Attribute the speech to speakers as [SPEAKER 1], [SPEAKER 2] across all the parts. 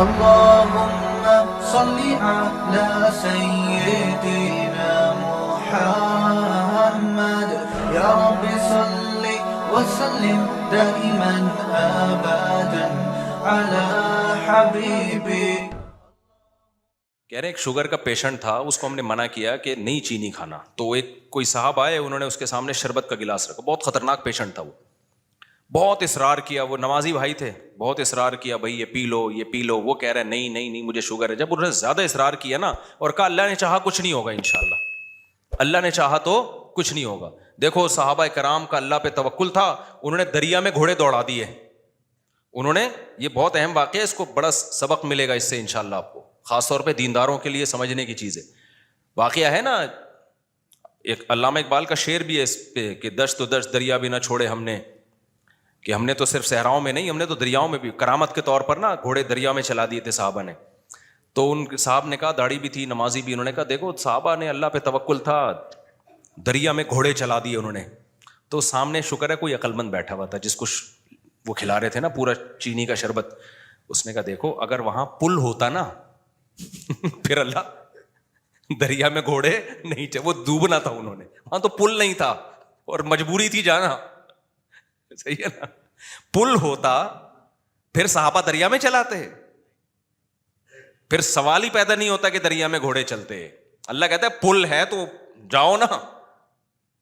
[SPEAKER 1] اللهم صل على سيدنا محمد يا رب صل وسلم دائما ابدا على حبيبي.
[SPEAKER 2] کہہ رہے ایک شوگر کا پیشنٹ تھا, اس کو ہم نے منع کیا کہ نہیں چینی کھانا, تو ایک کوئی صاحب آئے, انہوں نے اس کے سامنے شربت کا گلاس رکھا, بہت خطرناک پیشنٹ تھا وہ, بہت اصرار کیا, وہ نمازی بھائی تھے, بہت اصرار کیا بھائی یہ پی لو یہ پی لو, وہ کہہ رہے نہیں نہیں نہیں مجھے شوگر ہے. جب انہوں نے زیادہ اصرار کیا نا اور کہا اللہ نے چاہا کچھ نہیں ہوگا انشاءاللہ, اللہ نے چاہا تو کچھ نہیں ہوگا. دیکھو صحابہ کرام کا اللہ پہ توکل تھا, انہوں نے دریا میں گھوڑے دوڑا دیے, انہوں نے, یہ بہت اہم واقعہ ہے, اس کو بڑا سبق ملے گا اس سے انشاءاللہ آپ کو, خاص طور پہ دینداروں کے لیے سمجھنے کی چیز ہے. واقعہ ہے نا, ایک علامہ اقبال کا شعر بھی ہے اس پہ کہ دشت و دشت دریا بھی نہ چھوڑے ہم نے, کہ ہم نے تو صرف صحراؤں میں نہیں, ہم نے تو دریاؤں میں بھی, کرامت کے طور پر نا گھوڑے دریا میں چلا دیے تھے صحابہ نے. تو ان صاحب نے کہا, داڑھی بھی تھی نمازی بھی, انہوں نے کہا دیکھو صحابہ نے اللہ پہ توکل تھا, دریا میں گھوڑے چلا دیے انہوں نے. تو سامنے شکر ہے کوئی عقل مند بیٹھا ہوا تھا جس کو وہ کھلا رہے تھے نا پورا چینی کا شربت, اس نے کہا دیکھو اگر وہاں پل ہوتا نا پھر اللہ دریا میں گھوڑے نہیں, وہ ڈوبنا تھا انہوں نے, وہاں تو پل نہیں تھا اور مجبوری تھی جانا, صحیح ہے نا, پل ہوتا پھر صحابہ دریا میں چلاتے, پھر سوال ہی پیدا نہیں ہوتا کہ دریا میں گھوڑے چلتے. اللہ کہتا ہے پل ہے تو جاؤ نا,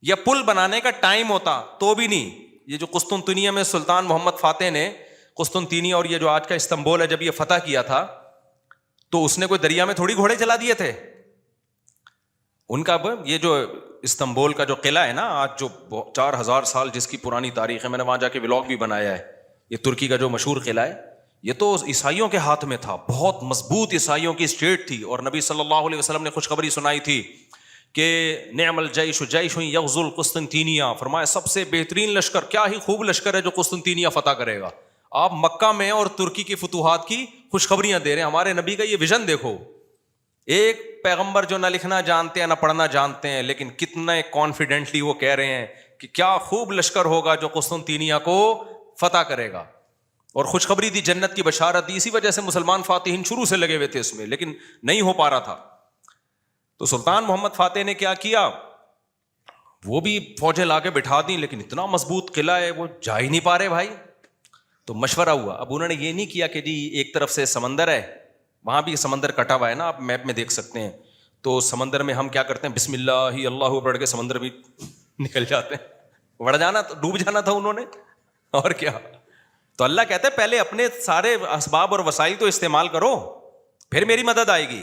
[SPEAKER 2] یا پل بنانے کا ٹائم ہوتا تو بھی نہیں. یہ جو قسطنطنیہ میں سلطان محمد فاتح نے قسطنطنیہ اور یہ جو آج کا استنبول ہے جب یہ فتح کیا تھا, تو اس نے کوئی دریا میں تھوڑی گھوڑے چلا دیے تھے. ان کا یہ جو استنبول کا جو قلعہ ہے نا آج جو 4000 سال جس کی پرانی تاریخ ہے, میں نے وہاں جا کے ولاگ بھی بنایا ہے, یہ ترکی کا جو مشہور قلعہ ہے, یہ تو عیسائیوں کے ہاتھ میں تھا, بہت مضبوط عیسائیوں کی اسٹیٹ تھی, اور نبی صلی اللہ علیہ وسلم نے خوشخبری سنائی تھی کہ نعم الجیش جیش یغزو القسطنطینیہ, فرمایا سب سے بہترین لشکر, کیا ہی خوب لشکر ہے جو قسطنطینیہ فتح کرے گا. آپ مکہ میں اور ترکی کی فتوحات کی خوشخبریاں دے رہے ہیں. ہمارے نبی کا یہ ویژن دیکھو, ایک پیغمبر جو نہ لکھنا جانتے ہیں نہ پڑھنا جانتے ہیں, لیکن کتنے کانفیڈنٹلی وہ کہہ رہے ہیں کہ کیا خوب لشکر ہوگا جو قسطنطینیہ کو فتح کرے گا, اور خوشخبری دی, جنت کی بشارت دی. اسی وجہ سے مسلمان فاتحین شروع سے لگے ہوئے تھے اس میں, لیکن نہیں ہو پا رہا تھا. تو سلطان محمد فاتح نے کیا کیا, وہ بھی فوجیں لا کے بٹھا دیں, لیکن اتنا مضبوط قلعہ ہے وہ جا ہی نہیں پا رہے بھائی. تو مشورہ ہوا, اب انہوں نے یہ نہیں کیا کہ جی ایک طرف سے سمندر ہے, وہاں بھی سمندر کٹا ہوا ہے نا, آپ میپ میں دیکھ سکتے ہیں, تو سمندر میں ہم کیا کرتے ہیں, بسم اللہ ہی اللہ پڑھ کے سمندر بھی نکل جاتے ہیں, بڑھ جانا, ڈوب جانا تھا انہوں نے, اور کیا. تو اللہ کہتا ہے پہلے اپنے سارے اسباب اور وسائل تو استعمال کرو, پھر میری مدد آئے گی.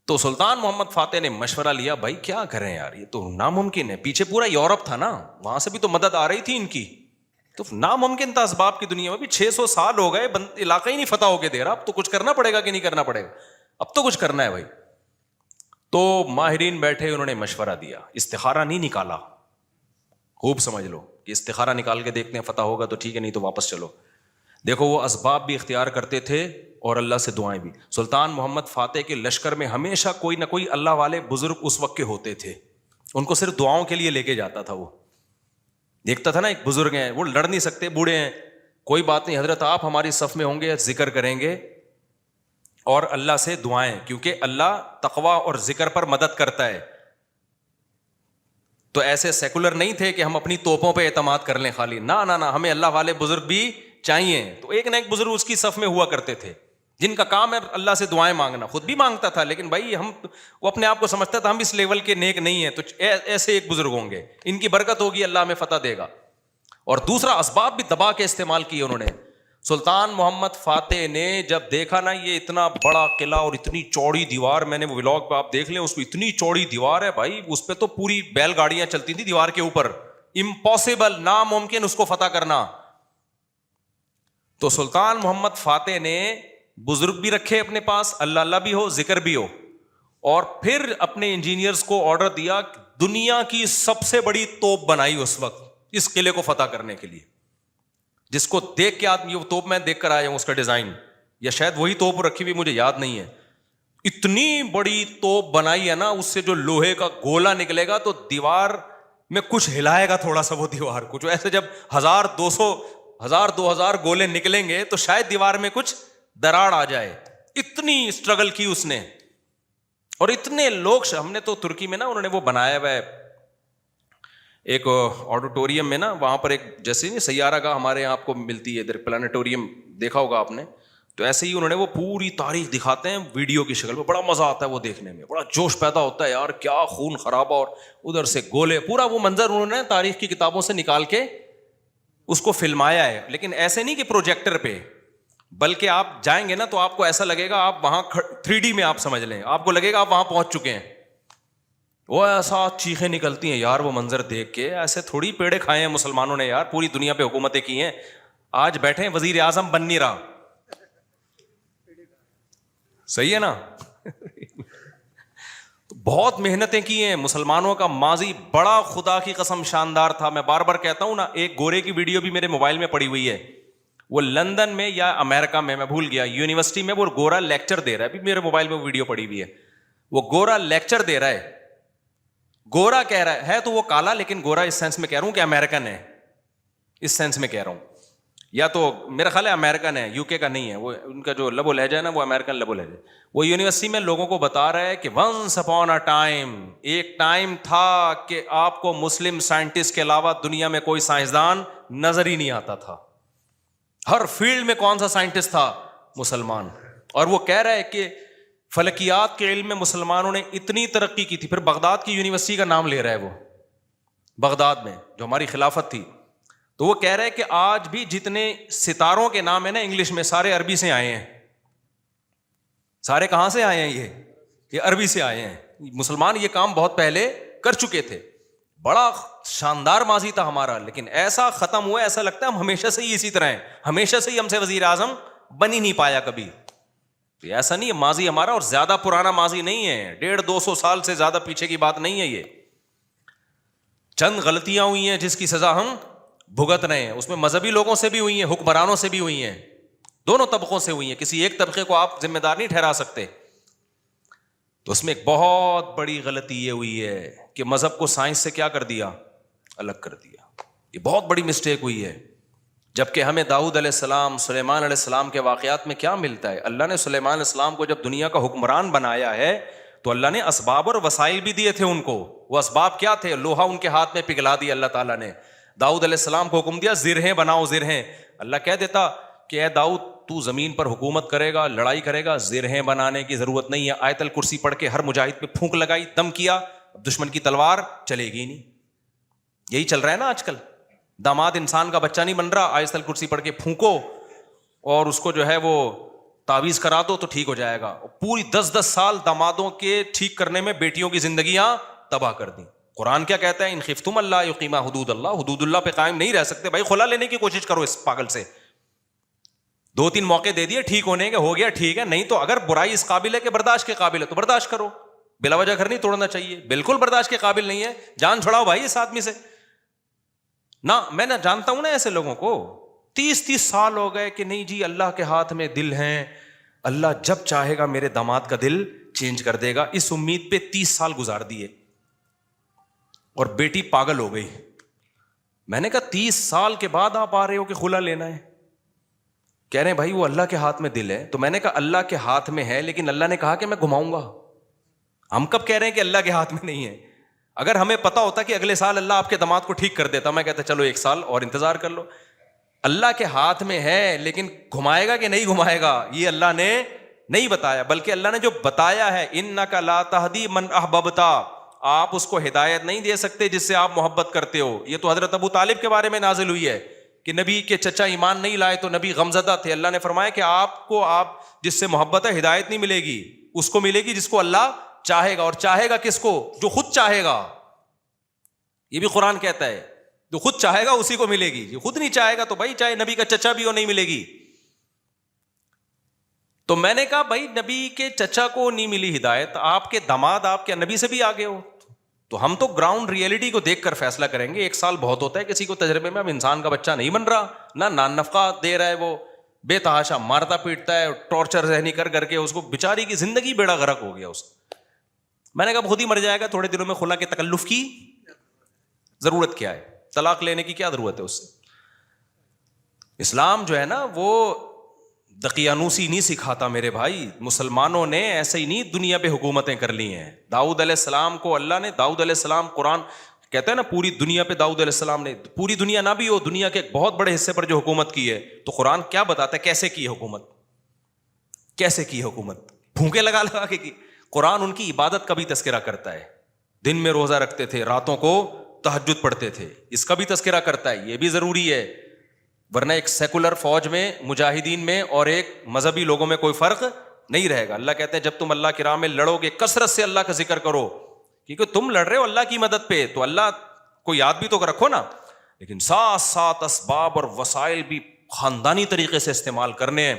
[SPEAKER 2] تو سلطان محمد فاتح نے مشورہ لیا, بھائی کیا کریں یار, یہ تو ناممکن ہے, پیچھے پورا یورپ تھا نا, وہاں سے بھی تو مدد آ رہی تھی ان کی, تو ناممکن تھا اسباب کی دنیا میں بھی. 600 سال ہو گئے, علاقہ ہی نہیں فتح ہو کے دے رہا, اب تو کچھ کرنا پڑے گا کہ نہیں کرنا پڑے گا, اب تو کچھ کرنا ہے بھائی. تو ماہرین بیٹھے, انہوں نے مشورہ دیا, استخارہ نہیں نکالا, خوب سمجھ لو کہ استخارہ نکال کے دیکھتے ہیں فتح ہوگا تو ٹھیک ہے, نہیں تو واپس چلو. دیکھو وہ اسباب بھی اختیار کرتے تھے اور اللہ سے دعائیں بھی. سلطان محمد فاتح کے لشکر میں ہمیشہ کوئی نہ کوئی اللہ والے بزرگ اس وقت کے ہوتے تھے, ان کو صرف دعاؤں کے لیے لے کے جاتا تھا. وہ دیکھتا تھا نا ایک بزرگ ہیں, وہ لڑ نہیں سکتے, بوڑھے ہیں, کوئی بات نہیں حضرت آپ ہماری صف میں ہوں گے, ذکر کریں گے اور اللہ سے دعائیں, کیونکہ اللہ تقوی اور ذکر پر مدد کرتا ہے. تو ایسے سیکولر نہیں تھے کہ ہم اپنی توپوں پہ اعتماد کر لیں خالی, نہ نہ نہ, ہمیں اللہ والے بزرگ بھی چاہیے. تو ایک نہ ایک بزرگ اس کی صف میں ہوا کرتے تھے جن کا کام ہے اللہ سے دعائیں مانگنا. خود بھی مانگتا تھا, لیکن بھائی وہ اپنے آپ کو سمجھتا تھا ہم اس لیول کے نیک نہیں ہیں, تو ایسے ایک بزرگ ہوں گے, ان کی برکت ہوگی, اللہ ہمیں فتح دے گا. اور دوسرا اسباب بھی دبا کے استعمال کیے انہوں نے. سلطان محمد فاتح نے جب دیکھا نا یہ اتنا بڑا قلعہ اور اتنی چوڑی دیوار, میں نے وہ ولاگ پہ آپ دیکھ لیں, اس پہ اتنی چوڑی دیوار ہے بھائی, اس پہ تو پوری بیل گاڑیاں چلتی تھیں دیوار کے اوپر, امپاسبل, ناممکن اس کو فتح کرنا. تو سلطان محمد فاتح نے بزرگ بھی رکھے اپنے پاس, اللہ اللہ بھی ہو, ذکر بھی ہو, اور پھر اپنے انجینئرز کو آرڈر دیا, دنیا کی سب سے بڑی توپ بنائی اس وقت اس قلعے کو فتح کرنے کے لیے, جس کو دیکھ کے آدمی, وہ توپ میں دیکھ کر آیا ہوں اس کا ڈیزائن, یا شاید وہی توپ رکھی ہوئی, مجھے یاد نہیں ہے. اتنی بڑی توپ بنائی ہے نا, اس سے جو لوہے کا گولا نکلے گا تو دیوار میں کچھ ہلائے گا تھوڑا سا, وہ دیوار کچھ ایسے جب 1200 1000 2000 گولے نکلیں گے تو شاید دیوار میں کچھ دراڑ آ جائے. اتنی اسٹرگل کی اس نے, اور اتنے لوگ. ہم نے تو ترکی میں نا انہوں نے وہ بنایا ہوا ہے ایک آڈیٹوریم میں نا, وہاں پر ایک جیسے نہیں سیارہ گاہ ہمارے یہاں آپ کو ملتی ہے ادھر پلانیٹوریم, دیکھا ہوگا آپ نے, تو ایسے ہی انہوں نے وہ پوری تاریخ دکھاتے ہیں ویڈیو کی شکل میں. بڑا مزہ آتا ہے وہ دیکھنے میں, بڑا جوش پیدا ہوتا ہے یار, کیا خون خرابہ, اور ادھر سے گولے, پورا وہ منظر انہوں نے تاریخ کی کتابوں سے نکال کے اس کو فلمایا ہے. لیکن ایسے نہیں کہ پروجیکٹر پہ, بلکہ آپ جائیں گے نا تو آپ کو ایسا لگے گا آپ وہاں 3D میں آپ سمجھ لیں, آپ کو لگے گا آپ وہاں پہنچ چکے ہیں. وہ ایسا چیخیں نکلتی ہیں یار وہ منظر دیکھ کے, ایسے تھوڑی پیڑے کھائے ہیں مسلمانوں نے یار, پوری دنیا پہ حکومتیں کی ہیں, آج بیٹھے ہیں وزیر اعظم بن نہیں رہا. صحیح ہے نا. بہت محنتیں کی ہیں مسلمانوں کا ماضی بڑا خدا کی قسم شاندار تھا. میں بار بار کہتا ہوں نا, ایک گورے کی ویڈیو بھی میرے موبائل میں پڑی ہوئی ہے, وہ لندن میں یا امریکہ میں بھول گیا, یونیورسٹی میں وہ گورا لیکچر دے رہا ہے, ابھی میرے موبائل میں وہ ویڈیو پڑی ہوئی ہے. وہ گورا لیکچر دے رہا ہے, گورا کہہ رہا ہے تو وہ کالا, لیکن گورا اس سینس میں کہہ رہا ہوں کہ امریکن ہے, اس سینس میں کہہ رہا ہوں, یا تو میرا خیال ہے امریکن ہے, یو کے کا نہیں ہے, وہ ان کا جو لب و لہجہ ہے نا وہ امریکن لب و لہجہ. وہ یونیورسٹی میں لوگوں کو بتا رہا ہے کہ ونس اپون اے ٹائم, ایک ٹائم تھا کہ آپ کو مسلم سائنٹسٹ کے علاوہ دنیا میں کوئی سائنسدان نظر ہی نہیں آتا تھا. ہر فیلڈ میں کون سا سائنٹسٹ تھا؟ مسلمان. اور وہ کہہ رہا ہے کہ فلکیات کے علم میں مسلمانوں نے اتنی ترقی کی تھی. پھر بغداد کی یونیورسٹی کا نام لے رہا ہے وہ, بغداد میں جو ہماری خلافت تھی. تو وہ کہہ رہے ہیں کہ آج بھی جتنے ستاروں کے نام ہیں نا انگلش میں, سارے عربی سے آئے ہیں. سارے کہاں سے آئے ہیں؟ یہ عربی سے آئے ہیں. مسلمان یہ کام بہت پہلے کر چکے تھے. بڑا شاندار ماضی تھا ہمارا, لیکن ایسا ختم ہوا, ایسا لگتا ہے ہم ہمیشہ سے ہی اسی طرح ہیں, ہمیشہ سے ہی ہم سے وزیر اعظم بن ہی نہیں پایا کبھی. تو ایسا نہیں ہے, ماضی ہمارا اور زیادہ پرانا ماضی نہیں ہے, 150-200 سال سے زیادہ پیچھے کی بات نہیں ہے. یہ چند غلطیاں ہوئی ہیں جس کی سزا ہم بھگت رہے ہیں. اس میں مذہبی لوگوں سے بھی ہوئی ہیں, حکمرانوں سے بھی ہوئی ہیں, دونوں طبقوں سے ہوئی ہیں. کسی ایک طبقے کو آپ ذمہ دار نہیں ٹھہرا سکتے. تو اس میں ایک بہت بڑی غلطی یہ ہوئی ہے کہ مذہب کو سائنس سے کیا کر دیا؟ الگ کر دیا. یہ بہت بڑی مسٹیک ہوئی ہے. جبکہ ہمیں داؤد علیہ السلام, سلیمان علیہ السلام کے واقعات میں کیا ملتا ہے؟ اللہ نے سلیمان علیہ السلام کو جب دنیا کا حکمران بنایا ہے تو اللہ نے اسباب اور وسائل بھی دیے تھے ان کو. وہ اسباب کیا تھے؟ لوہا ان کے ہاتھ میں پگھلا دیا اللہ تعالیٰ نے. داؤد علیہ السلام کو حکم دیا زرہیں بناؤ, زرہیں. اللہ کہہ دیتا کہ اے داؤد تو زمین پر حکومت کرے گا, لڑائی کرے گا, زرہیں بنانے کی ضرورت نہیں ہے. آیت الکرسی پڑھ کے ہر مجاہد پہ پھونک لگائی, دم کیا, دشمن کی تلوار چلے گی نہیں. یہی چل رہا ہے نا آج کل. داماد انسان کا بچہ نہیں بن رہا, آیت الکرسی پڑھ کے پھونکو اور اس کو جو ہے وہ تعویذ کرا دو تو ٹھیک ہو جائے گا. پوری 10-10 سال دامادوں کے ٹھیک کرنے میں بیٹیوں کی زندگیاں تباہ کر دیں. قرآن کیا کہتا ہے؟ ان خفتم اللہ یقیم حدود اللہ, حدود اللہ پہ قائم نہیں رہ سکتے بھائی, خلا لینے کی کوشش کرو اس پاگل سے. 2-3 موقع دے دیے ٹھیک ہونے کے, ہو گیا ٹھیک ہے, نہیں تو اگر برائی اس قابل ہے کہ برداشت کے قابل ہے تو برداشت کرو. بلا وجہ گھر نہیں توڑنا چاہیے, بالکل برداشت کے قابل نہیں ہے, جان چھڑاؤ بھائی اس آدمی سے. نہ میں نہ جانتا ہوں نا ایسے لوگوں کو, 30 سال ہو گئے کہ نہیں جی اللہ کے ہاتھ میں دل ہیں, اللہ جب چاہے گا میرے داماد کا دل چینج کر دے گا. اس امید پہ 30 سال گزار دیے اور بیٹی پاگل ہو گئی. میں نے کہا 30 سال کے بعد آپ آ رہے ہو کہ خلا لینا ہے؟ کہہ رہے ہیں بھائی وہ اللہ کے ہاتھ میں دل ہے. تو میں نے کہا اللہ کے ہاتھ میں ہے, لیکن اللہ نے کہا کہ میں گھماؤں گا. ہم کب کہہ رہے ہیں کہ اللہ کے ہاتھ میں نہیں ہے؟ اگر ہمیں پتا ہوتا کہ اگلے سال اللہ آپ کے داماد کو ٹھیک کر دیتا, میں کہتا چلو 1 سال اور انتظار کر لو. اللہ کے ہاتھ میں ہے, لیکن گھمائے گا کہ نہیں گھمائے گا یہ اللہ نے نہیں بتایا. بلکہ اللہ نے جو بتایا ہے, انک لا تہدی من احببت, آپ اس کو ہدایت نہیں دے سکتے جس سے آپ محبت کرتے ہو. یہ تو حضرت ابو طالب کے بارے میں نازل ہوئی ہے کہ نبی کے چچا ایمان نہیں لائے تو نبی غمزدہ تھے. اللہ نے فرمایا کہ آپ جس سے محبت ہے ہدایت نہیں ملے گی, اس کو ملے گی جس کو اللہ چاہے گا. اور چاہے گا کس کو؟ جو خود چاہے گا. یہ بھی قرآن کہتا ہے جو خود چاہے گا اسی کو ملے گی, جو خود نہیں چاہے گا تو بھائی چاہے نبی کا چچا بھی ہو نہیں ملے گی. تو میں نے کہا بھائی نبی کے چچا کو نہیں ملی ہدایت, آپ کے داماد آپ کے نبی سے بھی آگے ہو, تو ہم تو گراؤنڈ ریئلٹی کو دیکھ کر فیصلہ کریں گے. 1 سال بہت ہوتا ہے کسی کو تجربے میں. اب انسان کا بچہ نہیں بن رہا, نہ نان نفقہ دے رہا ہے, وہ بے تحاشا مارتا پیٹتا ہے, ٹارچر ذہنی کر کے اس کو بیچاری کی زندگی بیڑا غرق ہو گیا اس. میں نے کہا خود ہی مر جائے گا تھوڑے دنوں میں, خلا کے تکلف کی ضرورت کیا ہے؟ طلاق لینے کی کیا ضرورت ہے اس سے؟ اسلام جو ہے نا وہ دقیانوسی نہیں سکھاتا میرے بھائی. مسلمانوں نے ایسے ہی نہیں دنیا پہ حکومتیں کر لی ہیں. داؤد علیہ السلام کو اللہ نے, داؤد علیہ السلام, قرآن کہتا ہے نا پوری دنیا پہ داؤد علیہ السلام نے, پوری دنیا نہ بھی ہو, دنیا کے ایک بہت بڑے حصے پر جو حکومت کی ہے, تو قرآن کیا بتاتا ہے کیسے کی حکومت, کیسے کی حکومت, پھونکے لگا لگا کے کی. قرآن ان کی عبادت کا بھی تذکرہ کرتا ہے, دن میں روزہ رکھتے تھے, راتوں کو تہجد پڑھتے تھے, اس کا بھی تذکرہ کرتا ہے, یہ بھی ضروری ہے. ورنہ ایک سیکولر فوج میں, مجاہدین میں اور ایک مذہبی لوگوں میں کوئی فرق نہیں رہے گا. اللہ کہتے ہیں جب تم اللہ کی راہ میں لڑو گے کثرت سے اللہ کا ذکر کرو, کیونکہ تم لڑ رہے ہو اللہ کی مدد پہ, تو اللہ کو یاد بھی تو رکھو نا, لیکن ساتھ ساتھ اسباب اور وسائل بھی خاندانی طریقے سے استعمال کرنے ہیں.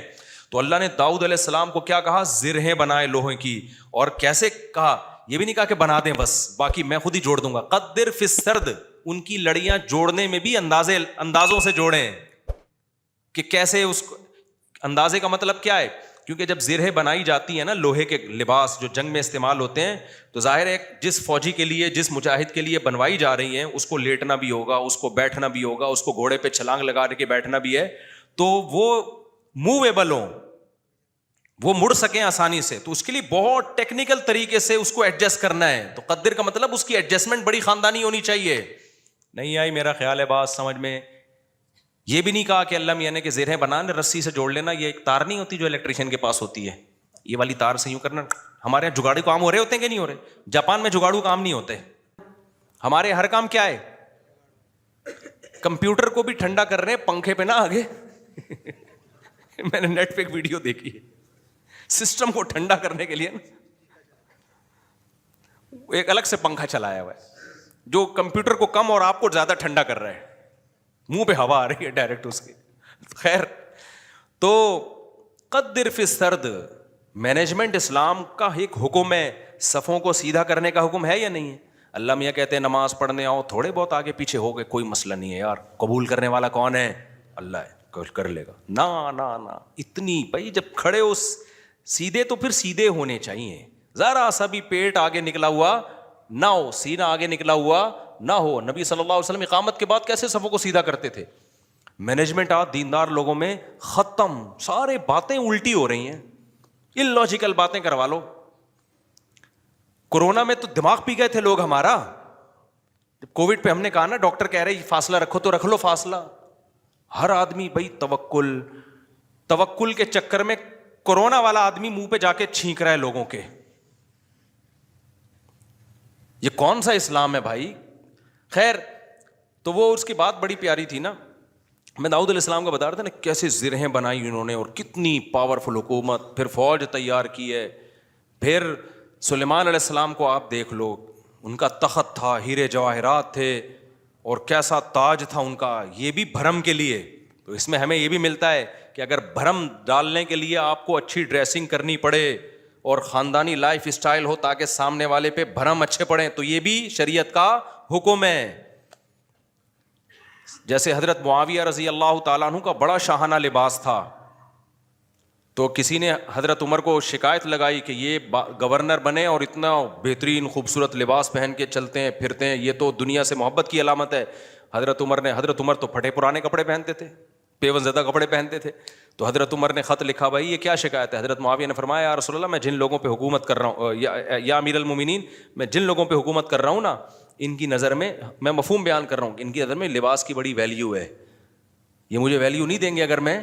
[SPEAKER 2] تو اللہ نے داؤد علیہ السلام کو کیا کہا, زرہیں بنائے لوہے کی. اور کیسے کہا, یہ بھی نہیں کہا کہ بنا دیں بس, باقی میں خود ہی جوڑ دوں گا. قدر فی السرد, ان کی لڑیاں جوڑنے میں بھی اندازوں سے جوڑیں, کہ کیسے اس اندازے کا مطلب کیا ہے, کیونکہ جب زرہیں بنائی جاتی ہیں نا لوہے کے لباس جو جنگ میں استعمال ہوتے ہیں, تو ظاہر ہے جس فوجی کے لیے, جس مجاہد کے لیے بنوائی جا رہی ہیں, اس کو لیٹنا بھی ہوگا, اس کو بیٹھنا بھی ہوگا, اس کو گھوڑے پہ چھلانگ لگا کے بیٹھنا بھی ہے, تو وہ موویبل ہوں, وہ مڑ سکیں آسانی سے, تو اس کے لیے بہت ٹیکنیکل طریقے سے اس کو ایڈجسٹ کرنا ہے. تو قدر کا مطلب اس کی ایڈجسٹمنٹ بڑی خاندانی ہونی چاہیے. نہیں آئی میرا خیال ہے بات سمجھ میں. یہ بھی نہیں کہا کہ اللہ میاں نے کہ زرہیں بنانے رسی سے جوڑ لینا, یہ ایک تار نہیں ہوتی جو الیکٹریشین کے پاس ہوتی ہے, یہ والی تار سے یوں کرنا. ہمارے یہاں جگاڑو کام ہو رہے ہوتے ہیں کہ نہیں ہو رہے؟ جاپان میں جگاڑو کام نہیں ہوتے. ہمارے ہر کام کیا ہے, کمپیوٹر کو بھی ٹھنڈا کر رہے ہیں پنکھے پہ نہ آگے. میں نے نیٹ پہ ایک ویڈیو دیکھی ہے, سسٹم کو ٹھنڈا کرنے کے لیے نا ایک الگ سے پنکھا چلایا ہوا ہے جو کمپیوٹر کو کم اور آپ کو زیادہ ٹھنڈا کر رہا ہے, منہ پہ ہوا آ رہی ہے ڈائریکٹ اس کی. خیر, تو قدر فی السرد, مینجمنٹ اسلام کا ایک حکم ہے. صفوں کو سیدھا کرنے کا حکم ہے یا نہیں ہے؟ اللہ میاں کہتے ہیں نماز پڑھنے آؤ, تھوڑے بہت آگے پیچھے ہو گئے کوئی مسئلہ نہیں ہے یار, قبول کرنے والا کون ہے؟ اللہ ہے, کر لے گا. نہ اتنی بھائی جب کھڑے ہو سیدھے تو پھر سیدھے ہونے چاہیے, ذرا سا بھی پیٹ آگے نکلا ہوا نہ ہو, سینہ آگے نکلا ہوا نہ ہو. نبی صلی اللہ علیہ وسلم اقامت کے بعد کیسے صفوں کو سیدھا کرتے تھے؟ مینجمنٹ آج دیندار لوگوں میں ختم, سارے باتیں الٹی ہو رہی ہیں, اللاجیکل باتیں کروا لو. کورونا میں تو دماغ پی گئے تھے لوگ ہمارا, جب کووڈ پہ ہم نے کہا نا ڈاکٹر کہہ رہے فاصلہ رکھو تو رکھ لو فاصلہ. ہر آدمی بھائی توکل کے چکر میں کورونا والا آدمی منہ پہ جا کے چھینک رہا ہے لوگوں کے. یہ کون سا اسلام ہے بھائی؟ خیر, تو وہ اس کی بات بڑی پیاری تھی نا. میں داؤد علیہ السلام کا بتا رہا تھا نا کیسے زرہیں بنائی انہوں نے اور کتنی پاورفل حکومت, پھر فوج تیار کی ہے. پھر سلیمان علیہ السلام کو آپ دیکھ لو, ان کا تخت تھا, ہیرے جواہرات تھے, اور کیسا تاج تھا ان کا, یہ بھی بھرم کے لیے. تو اس میں ہمیں یہ بھی ملتا ہے کہ اگر بھرم ڈالنے کے لیے آپ کو اچھی ڈریسنگ کرنی پڑے اور خاندانی لائف اسٹائل ہو تاکہ سامنے والے پہ بھرم اچھے پڑیں, تو یہ بھی شریعت کا حکم ہے. جیسے حضرت معاویہ رضی اللہ تعالیٰ عنہ کا بڑا شاہانہ لباس تھا, تو کسی نے حضرت عمر کو شکایت لگائی کہ یہ گورنر بنے اور اتنا بہترین خوبصورت لباس پہن کے چلتے ہیں پھرتے ہیں, یہ تو دنیا سے محبت کی علامت ہے. حضرت عمر تو پھٹے پرانے کپڑے پہنتے تھے, پیون زدہ کپڑے پہنتے تھے. تو حضرت عمر نے خط لکھا, بھائی یہ کیا شکایت ہے؟ حضرت معاویہ نے فرمایا یا رسول اللہ, میں جن لوگوں پہ حکومت کر رہا ہوں, یا امیر المومنین, میں جن لوگوں پہ حکومت کر رہا ہوں نا, ان کی نظر میں, میں مفہوم بیان کر رہا ہوں, ان کی نظر میں لباس کی بڑی ویلیو ہے. یہ مجھے ویلیو نہیں دیں گے اگر میں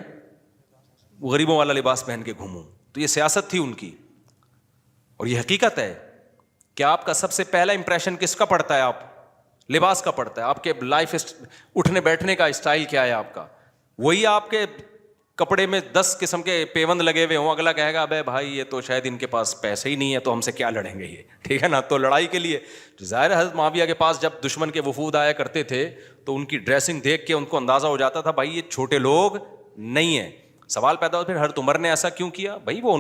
[SPEAKER 2] غریبوں والا لباس پہن کے گھوموں. تو یہ سیاست تھی ان کی, اور یہ حقیقت ہے کہ آپ کا سب سے پہلا امپریشن کس کا پڑتا ہے؟ آپ لباس کا پڑتا ہے. آپ کے لائف اٹھنے بیٹھنے کا اسٹائل کیا ہے آپ کا, وہی آپ کے کپڑے میں 10 قسم کے پیوند لگے ہوئے ہوں, اگلا کہے گا ابے بھائی یہ تو شاید ان کے پاس پیسے ہی نہیں ہے تو ہم سے کیا لڑیں گے یہ, ٹھیک ہے نا. تو لڑائی کے لیے ظاہر حضرت معاویہ کے پاس جب دشمن کے وفود آیا کرتے تھے تو ان کی ڈریسنگ دیکھ کے ان کو اندازہ ہو جاتا تھا بھائی یہ چھوٹے لوگ نہیں ہیں. سوال پیدا ہو پھر حضرت عمر نے ایسا کیوں کیا؟ بھائی وہ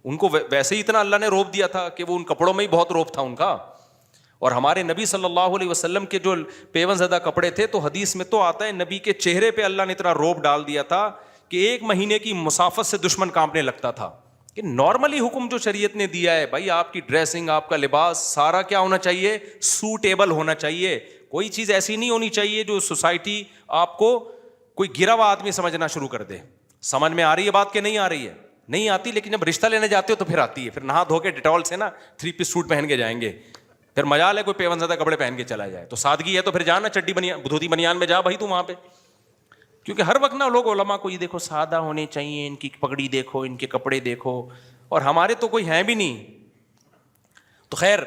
[SPEAKER 2] ان کو ویسے ہی اتنا اللہ نے روب دیا تھا کہ وہ ان کپڑوں میں ہی بہت روب تھا ان کا. اور ہمارے نبی صلی اللہ علیہ وسلم کے جو پیون زدہ کپڑے تھے, تو حدیث میں تو آتا ہے نبی کے چہرے پہ اللہ نے اتنا روب ڈال دیا تھا کہ 1 مہینے کی مسافت سے دشمن کانپنے لگتا تھا. کہ نارملی حکم جو شریعت نے دیا ہے بھائی, آپ کی ڈریسنگ, آپ کا لباس سارا کیا ہونا چاہیے؟ سوٹیبل ہونا چاہیے. کوئی چیز ایسی نہیں ہونی چاہیے جو سوسائٹی آپ کو کوئی گرا ہوا آدمی سمجھنا شروع کر دے. سمجھ میں آ رہی ہے بات کہ نہیں آ رہی ہے؟ نہیں آتی, لیکن جب رشتہ لینے جاتے ہو تو پھر آتی ہے. پھر نہا دھو کے ڈیٹول سے نا 3 پیس سوٹ پہن کے جائیں گے, پھر مجال ہے کوئی پیون زدہ کپڑے پہن کے چلا جائے. تو سادگی ہے تو پھر جانا چڈی بنیان دھوتی بنیان میں جا بھائی تو وہاں پہ. کیونکہ ہر وقت نا لوگ علماء کو یہ دیکھو سادہ ہونے چاہیے, ان کی پگڑی دیکھو, ان کے کپڑے دیکھو, اور ہمارے تو کوئی ہیں بھی نہیں. تو خیر,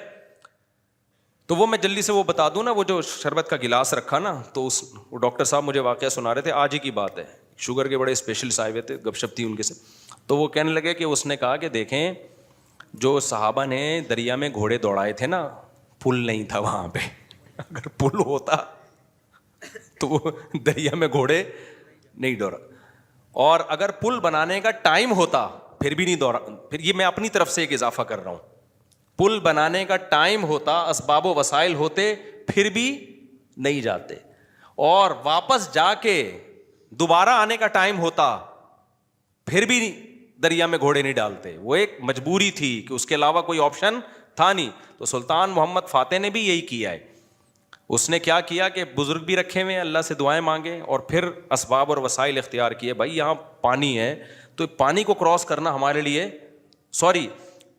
[SPEAKER 2] تو وہ میں جلدی سے وہ بتا دوں نا, وہ جو شربت کا گلاس رکھا نا, تو وہ ڈاکٹر صاحب مجھے واقعہ سنا رہے تھے, آج ہی کی بات ہے. شوگر کے بڑے اسپیشلسٹ آئے ہوئے تھے, گپ شپ تھی ان کے سے. تو وہ کہنے لگے کہ اس نے کہا کہ دیکھیں جو صحابہ نے دریا میں گھوڑے دوڑائے تھے نا, پل نہیں تھا وہاں پہ. اگر پل ہوتا تو وہ دریا میں گھوڑے نہیں دوڑا, اور اگر پل بنانے کا ٹائم ہوتا پھر بھی نہیں دوڑا. پھر یہ میں اپنی طرف سے ایک اضافہ کر رہا ہوں, پل بنانے کا ٹائم ہوتا, اسباب و وسائل ہوتے, پھر بھی نہیں جاتے. اور واپس جا کے دوبارہ آنے کا ٹائم ہوتا پھر بھی دریا میں گھوڑے نہیں ڈالتے. وہ ایک مجبوری تھی کہ اس کے علاوہ کوئی آپشن تھا نہیں. تو سلطان محمد فاتح نے بھی یہی کیا ہے. اس نے کیا کیا کہ بزرگ بھی رکھے ہوئے, اللہ سے دعائیں مانگے, اور پھر اسباب اور وسائل اختیار کیے. بھائی یہاں پانی ہے تو پانی کو کراس کرنا ہمارے لیے, سوری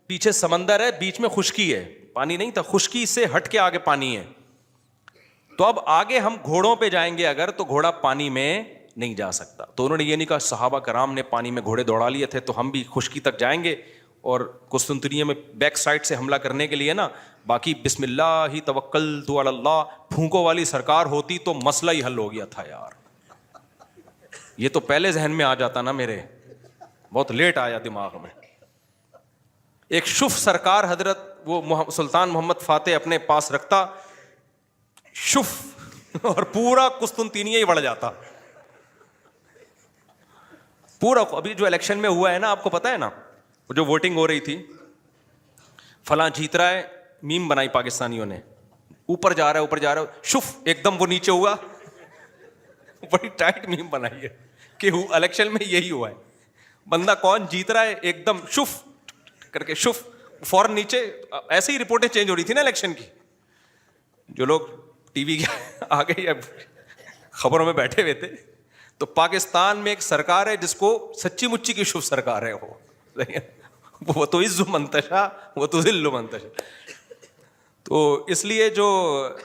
[SPEAKER 2] پیچھے سمندر ہے, بیچ میں خشکی ہے, پانی نہیں تھا, خشکی سے ہٹ کے آگے پانی ہے. تو اب آگے ہم گھوڑوں پہ جائیں گے اگر, تو گھوڑا پانی میں نہیں جا سکتا. تو انہوں نے یہ نہیں کہا صحابہ کرام نے پانی میں گھوڑے دوڑا لیے تھے تو ہم بھی خشکی تک جائیں گے, اور قسطنطنیہ میں بیک سائڈ سے حملہ کرنے کے لیے نا, باقی بسم اللہ ہی توکلت علی اللہ پھونکوں والی سرکار ہوتی تو مسئلہ ہی حل ہو گیا تھا یار. یہ تو پہلے ذہن میں آ جاتا نا, میرے بہت لیٹ آیا دماغ میں. ایک شف سرکار حضرت وہ سلطان محمد فاتح اپنے پاس رکھتا شف, اور پورا قسطنطنیہ ہی بڑھ جاتا پورا. ابھی جو الیکشن میں ہوا ہے نا, آپ کو پتا ہے نا, جو ووٹنگ ہو رہی تھی, فلاں جیت رہا ہے, میم بنائی پاکستانیوں نے, اوپر جا رہا ہے اوپر جا رہا ہے, شف ایک دم وہ نیچے ہوا, بڑی ٹائٹ میم بنائی ہے کہ الیکشن میں یہی ہوا ہے. بندہ کون جیت رہا ہے, ایک دم شف کر کے شف, فوراً نیچے. ایسے ہی رپورٹیں چینج ہو رہی تھی نا الیکشن کی, جو لوگ ٹی وی کے آگے یا خبروں میں بیٹھے ہوئے تھے. تو پاکستان میں ایک سرکار ہے جس کو سچی مچی کی شف سرکار ہے, وہ تو عز منتشا وہ تو ذل منتشا. تو اس لیے جو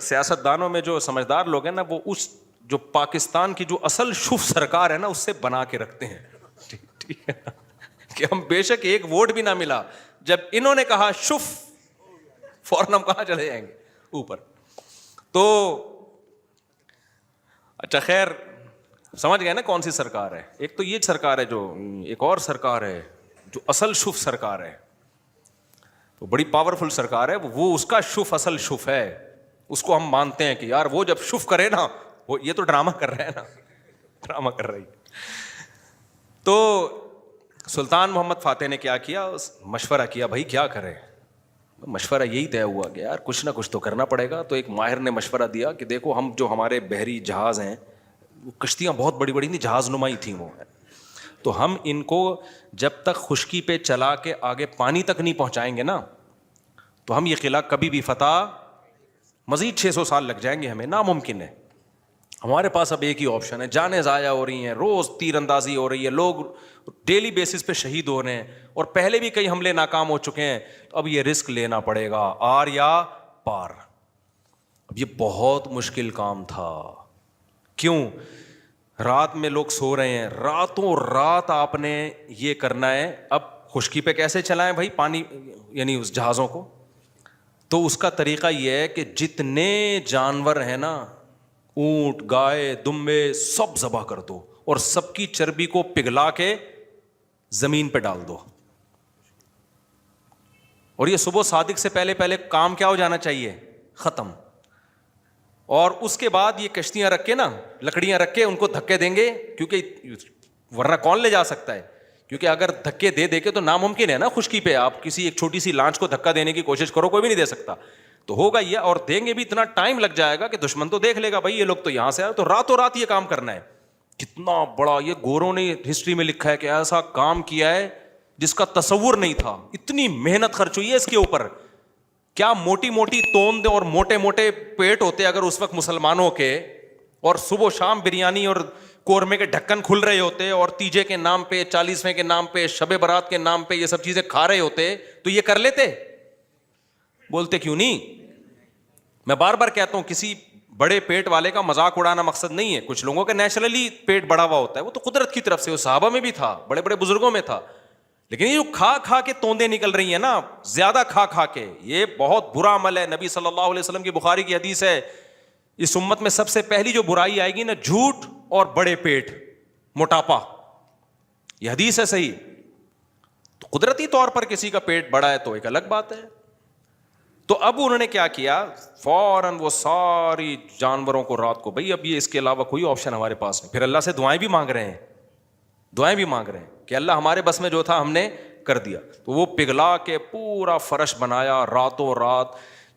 [SPEAKER 2] سیاست دانوں میں جو سمجھدار لوگ ہیں نا, وہ اس جو پاکستان کی جو اصل شف سرکار ہے نا, اس سے بنا کے رکھتے ہیں. ٹھیک ہے کہ ہم بے شک ایک ووٹ بھی نہ ملا, جب انہوں نے کہا شف, فوراً ہم کہاں چلے جائیں گے اوپر. تو اچھا خیر, سمجھ گئے نا کون سی سرکار ہے. ایک تو یہ سرکار ہے, جو ایک اور سرکار ہے جو اصل شف سرکار ہے, وہ بڑی پاورفل سرکار ہے. وہ اس کا شف اصل شف ہے, اس کو ہم مانتے ہیں کہ یار وہ جب شف کرے نا, وہ یہ تو ڈرامہ کر رہے ہیں نا, ڈرامہ کر رہی. تو سلطان محمد فاتح نے کیا کیا, مشورہ کیا بھائی کیا کریں. مشورہ یہی طے ہوا کہ یار کچھ نہ کچھ تو کرنا پڑے گا. تو ایک ماہر نے مشورہ دیا کہ دیکھو ہم جو ہمارے بحری جہاز ہیں, وہ کشتیاں بہت بڑی بڑی نہیں, جہاز نمائی تھیں وہ, تو ہم ان کو جب تک خشکی پہ چلا کے آگے پانی تک نہیں پہنچائیں گے نا, تو ہم یہ قلعہ کبھی بھی فتح, مزید 600 سال لگ جائیں گے ہمیں, ناممکن ہے. ہمارے پاس اب ایک ہی آپشن ہے, جانیں ضائع ہو رہی ہیں, روز تیر اندازی ہو رہی ہے, لوگ ڈیلی بیسس پہ شہید ہو رہے ہیں, اور پہلے بھی کئی حملے ناکام ہو چکے ہیں. تو اب یہ رسک لینا پڑے گا, آر یا پار. اب یہ بہت مشکل کام تھا. کیوں؟ رات میں لوگ سو رہے ہیں, راتوں رات آپ نے یہ کرنا ہے. اب خشکی پہ کیسے چلائیں بھائی پانی, یعنی اس جہازوں کو؟ تو اس کا طریقہ یہ ہے کہ جتنے جانور ہیں نا, اونٹ, گائے, دمبے, سب ذبح کر دو, اور سب کی چربی کو پگھلا کے زمین پہ ڈال دو. اور یہ صبح صادق سے پہلے پہلے کام کیا ہو جانا چاہیے, ختم. اور اس کے بعد یہ کشتیاں رکھ کے نا, لکڑیاں رکھ کے ان کو دھکے دیں گے, کیونکہ ورنہ کون لے جا سکتا ہے. کیونکہ اگر دھکے دے کے تو ناممکن ہے نا خشکی پہ, آپ کسی ایک چھوٹی سی لانچ کو دھکا دینے کی کوشش کرو, کوئی بھی نہیں دے سکتا. تو ہوگا یہ, اور دیں گے بھی اتنا ٹائم لگ جائے گا کہ دشمن تو دیکھ لے گا بھائی یہ لوگ تو یہاں سے آئے, تو راتوں رات یہ کام کرنا ہے. کتنا بڑا یہ گوروں نے ہسٹری میں لکھا ہے کہ ایسا کام کیا ہے جس کا تصور نہیں تھا. اتنی محنت خرچ ہوئی ہے اس کے اوپر. کیا موٹی موٹی توند اور موٹے موٹے پیٹ ہوتے اگر اس وقت مسلمانوں کے, اور صبح و شام بریانی اور قورمے کے ڈھکن کھل رہے ہوتے اور تیجے کے نام پہ 40ویں کے نام پہ شب برات کے نام پہ یہ سب چیزیں کھا رہے ہوتے تو یہ کر لیتے؟ بولتے کیوں نہیں؟ میں بار بار کہتا ہوں کسی بڑے پیٹ والے کا مذاق اڑانا مقصد نہیں ہے. کچھ لوگوں کا نیچرلی پیٹ بڑا ہوا ہوتا ہے, وہ تو قدرت کی طرف سے, وہ صحابہ میں بھی تھا, بڑے بڑے بزرگوں میں تھا. لیکن یہ جو کھا کھا کے توندے نکل رہی ہیں نا, زیادہ کھا کھا کے, یہ بہت برا عمل ہے. نبی صلی اللہ علیہ وسلم کی بخاری کی حدیث ہے, اس امت میں سب سے پہلی جو برائی آئے گی نا, جھوٹ اور بڑے پیٹ, موٹاپا. یہ حدیث ہے صحیح. تو قدرتی طور پر کسی کا پیٹ بڑا ہے تو ایک الگ بات ہے. تو اب انہوں نے کیا کیا, فوراً وہ ساری جانوروں کو رات کو, بھائی اب یہ اس کے علاوہ کوئی آپشن ہمارے پاس نہیں. پھر اللہ سے دعائیں بھی مانگ رہے ہیں, دعائیں بھی مانگ رہے ہیں کہ اللہ ہمارے بس میں جو تھا ہم نے کر دیا. تو وہ پگھلا کے پورا فرش بنایا راتوں رات.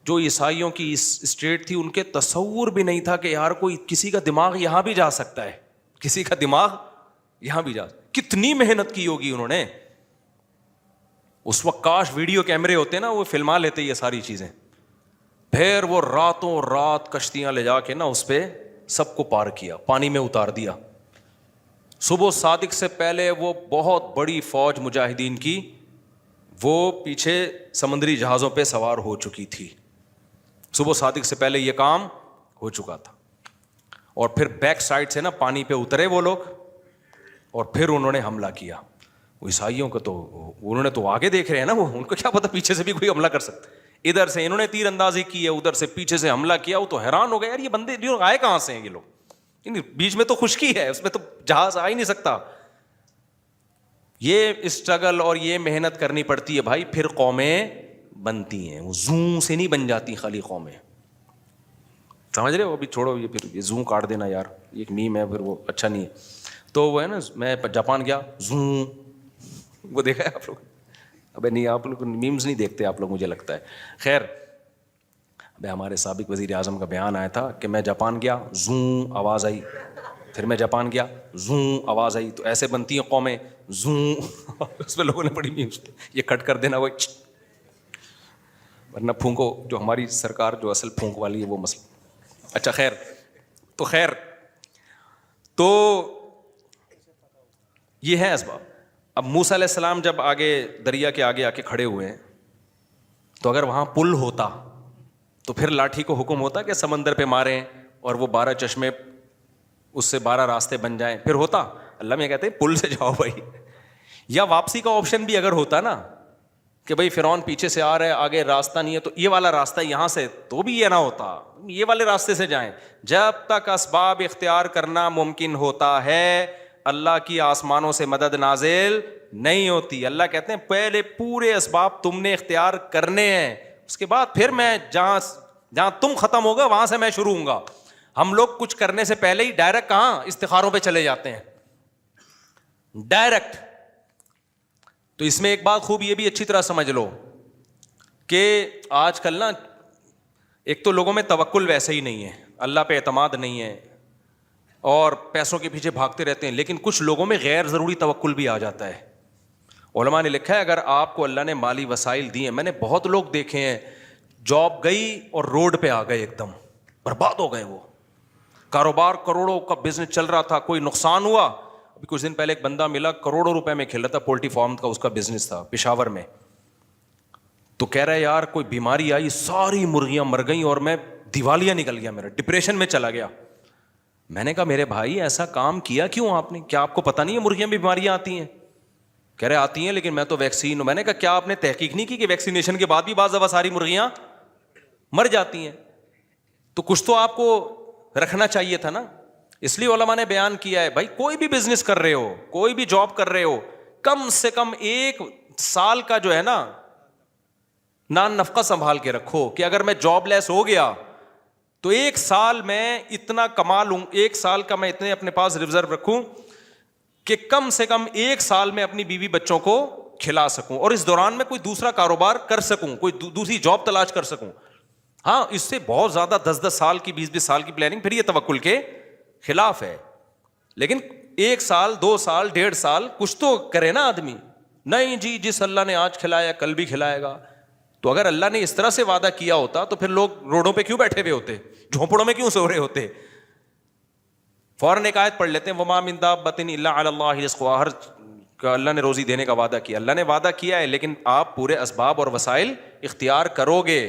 [SPEAKER 2] جو عیسائیوں کی اسٹیٹ تھی ان کے تصور بھی نہیں تھا کہ یار کوئی کسی کا دماغ یہاں بھی جا سکتا ہے, کسی کا دماغ یہاں بھی جا. کتنی محنت کی ہوگی انہوں نے. اس وقت کاش ویڈیو کیمرے ہوتے نا, وہ فلما لیتے یہ ساری چیزیں. پھر وہ راتوں رات کشتیاں لے جا کے نا اس پہ سب کو پار کیا, پانی میں اتار دیا. صبح صادق سے پہلے وہ بہت بڑی فوج مجاہدین کی وہ پیچھے سمندری جہازوں پہ سوار ہو چکی تھی. صبح صادق سے پہلے یہ کام ہو چکا تھا. اور پھر بیک سائڈ سے نا پانی پہ اترے وہ لوگ, اور پھر انہوں نے حملہ کیا. وہ عیسائیوں کو تو انہوں نے تو آگے دیکھ رہے ہیں نا, وہ ان کو کیا پتا پیچھے سے بھی کوئی حملہ کر سکتا ہے. ادھر سے انہوں نے تیر اندازی کی ہے, ادھر سے پیچھے سے حملہ کیا. وہ تو حیران ہو گئے, یار یہ بندے آئے کہاں سے ہیں یہ لوگ, بیچ میں تو خشکی ہے, اس میں تو جہاز آ ہی نہیں سکتا. یہ اسٹرگل اور یہ محنت کرنی پڑتی ہے بھائی, پھر قومیں بنتی ہیں. وہ زوں سے نہیں بن جاتی خالی قومیں, سمجھ رہے ہو. ابھی چھوڑو یہ, پھر یہ زوں کاٹ دینا یار, یہ ایک میم ہے, پھر وہ اچھا نہیں ہے. تو وہ ہے نا, میں جاپان گیا, زوں, وہ دیکھا ہے آپ لوگ؟ ابے نہیں, آپ لوگ میمز نہیں دیکھتے آپ لوگ, مجھے لگتا ہے. خیر, ابھی ہمارے سابق وزیر اعظم کا بیان آیا تھا کہ میں جاپان گیا, زوں آواز آئی. پھر میں جاپان گیا, زوں آواز آئی. تو ایسے بنتی ہیں قومیں, زوں. اس پہ لوگوں نے بڑی میمز, یہ کٹ کر دینا, وہ ورنہ پھونکو, جو ہماری سرکار جو اصل پھونک والی ہے وہ مسئلہ. اچھا خیر, تو خیر, تو یہ ہے اسباب. اب موسیٰ علیہ السلام جب آگے دریا کے آگے آ کے کھڑے ہوئے ہیں, تو اگر وہاں پل ہوتا تو پھر لاٹھی کو حکم ہوتا کہ سمندر پہ ماریں اور وہ 12 چشمے اس سے 12 راستے بن جائیں, پھر ہوتا. اللہ میں کہتے ہیں پل سے جاؤ بھائی. یا واپسی کا آپشن بھی اگر ہوتا نا کہ بھائی فرعون پیچھے سے آ رہا ہے, آگے راستہ نہیں ہے, تو یہ والا راستہ یہاں سے, تو بھی یہ نہ ہوتا, یہ والے راستے سے جائیں. جب تک اسباب اختیار کرنا ممکن ہوتا ہے, اللہ کی آسمانوں سے مدد نازل نہیں ہوتی. اللہ کہتے ہیں پہلے پورے اسباب تم نے اختیار کرنے ہیں, اس کے بعد پھر میں جہاں تم ختم ہوگا وہاں سے میں شروع ہوں گا. ہم لوگ کچھ کرنے سے پہلے ہی ڈائریکٹ کہاں استخاروں پہ چلے جاتے ہیں, ڈائریکٹ. تو اس میں ایک بات خوب یہ بھی اچھی طرح سمجھ لو کہ آج کل نا, ایک تو لوگوں میں توکل ویسے ہی نہیں ہے, اللہ پہ اعتماد نہیں ہے, اور پیسوں کے پیچھے بھاگتے رہتے ہیں. لیکن کچھ لوگوں میں غیر ضروری توکل بھی آ جاتا ہے. علماء نے لکھا ہے اگر آپ کو اللہ نے مالی وسائل دیے, میں نے بہت لوگ دیکھے ہیں, جاب گئی اور روڈ پہ آ گئے, ایک دم برباد ہو گئے. وہ کاروبار کروڑوں کا بزنس چل رہا تھا, کوئی نقصان ہوا. ابھی کچھ دن پہلے ایک بندہ ملا, کروڑوں روپے میں کھیل رہا تھا, پولٹری فارم کا اس کا بزنس تھا پشاور میں. تو کہہ رہا ہے یار کوئی بیماری آئی, ساری مرغیاں مر گئیں اور میں دیوالیہ نکل گیا, میرا ڈپریشن میں چلا گیا. میں نے کہا میرے بھائی ایسا کام کیا کیوں آپ نے, کیا آپ کو پتہ نہیں ہے مرغیاں بھی بیماریاں آتی ہیں؟ کہہ رہے آتی ہیں لیکن میں تو ویکسین ہوں. میں نے کہا کیا آپ نے تحقیق نہیں کی کہ ویکسینیشن کے بعد بھی بعض دفعہ ساری مرغیاں مر جاتی ہیں؟ تو کچھ تو آپ کو رکھنا چاہیے تھا نا. اس لیے علماء نے بیان کیا ہے بھائی کوئی بھی بزنس کر رہے ہو, کوئی بھی جاب کر رہے ہو, کم سے کم 1 سال کا جو ہے نا نان نفقہ سنبھال کے رکھو کہ اگر میں جاب لیس ہو گیا تو 1 سال میں اتنا کما لوں, 1 سال کا میں اتنے اپنے پاس ریزرو رکھوں کہ کم سے کم 1 سال میں اپنی بیوی بچوں کو کھلا سکوں, اور اس دوران میں کوئی دوسرا کاروبار کر سکوں, کوئی دوسری جاب تلاش کر سکوں. ہاں اس سے بہت زیادہ 10-10 سال کی 20-20 سال کی پلاننگ, پھر یہ توکل کے خلاف ہے. لیکن 1 سال 2 سال 1.5 سال کچھ تو کرے نا آدمی. نہیں جی جس اللہ نے آج کھلایا کل بھی کھلائے گا. تو اگر اللہ نے اس طرح سے وعدہ کیا ہوتا تو پھر لوگ روڈوں پہ کیوں بیٹھے ہوئے ہوتے, جھونپڑوں میں کیوں سو رہے ہوتے؟ فوراً ایک آیت پڑھ لیتے ہیں وما من دابۃ الا علی اللہ رزقها، ہر کا اللہ نے روزی دینے کا وعدہ کیا، اللہ نے وعدہ کیا ہے، لیکن آپ پورے اسباب اور وسائل اختیار کرو گے.